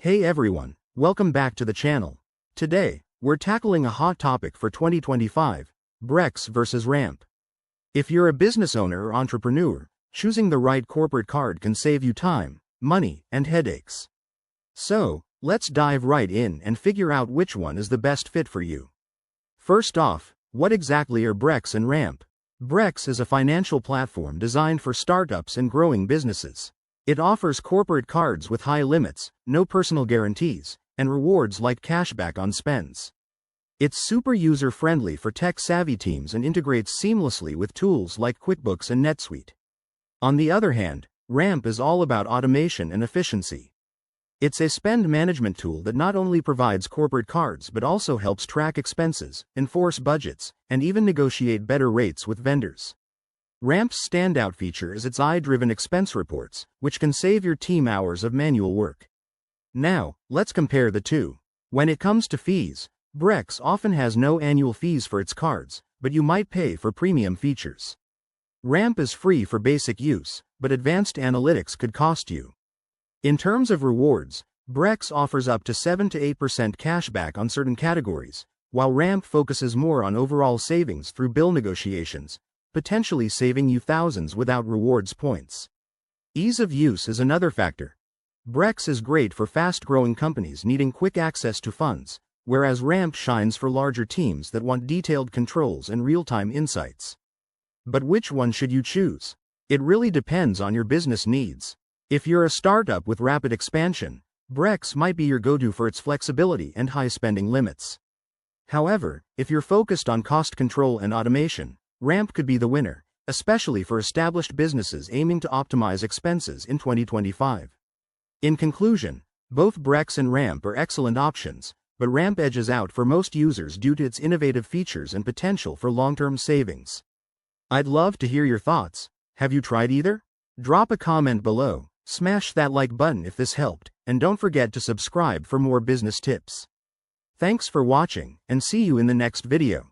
Hey everyone, welcome back to the channel. Today, we're tackling a hot topic for 2025, Brex versus Ramp. If you're a business owner or entrepreneur, choosing the right corporate card can save you time, money, and headaches. So, let's dive right in and figure out which one is the best fit for you. First off, what exactly are Brex and Ramp? Brex is a financial platform designed for startups and growing businesses. It offers corporate cards with high limits, no personal guarantees, and rewards like cashback on spends. It's super user-friendly for tech-savvy teams and integrates seamlessly with tools like QuickBooks and NetSuite. On the other hand, Ramp is all about automation and efficiency. It's a spend management tool that not only provides corporate cards but also helps track expenses, enforce budgets, and even negotiate better rates with vendors. Ramp's standout feature is its AI-driven expense reports, which can save your team hours of manual work. Now, let's compare the two. When it comes to fees, Brex often has no annual fees for its cards, but you might pay for premium features. Ramp is free for basic use, but advanced analytics could cost you. In terms of rewards, Brex offers up to 7 to 8% cashback on certain categories, while Ramp focuses more on overall savings through bill negotiations, potentially saving you thousands without rewards points. Ease of use is another factor. Brex is great for fast-growing companies needing quick access to funds, whereas Ramp shines for larger teams that want detailed controls and real-time insights. But which one should you choose? It really depends on your business needs. If you're a startup with rapid expansion, Brex might be your go-to for its flexibility and high spending limits. However, if you're focused on cost control and automation, Ramp could be the winner, especially for established businesses aiming to optimize expenses in 2025. In conclusion, both Brex and Ramp are excellent options, but Ramp edges out for most users due to its innovative features and potential for long-term savings. I'd love to hear your thoughts. Have you tried either? Drop a comment below. Smash that like button if this helped, and don't forget to subscribe for more business tips. Thanks for watching, and see you in the next video.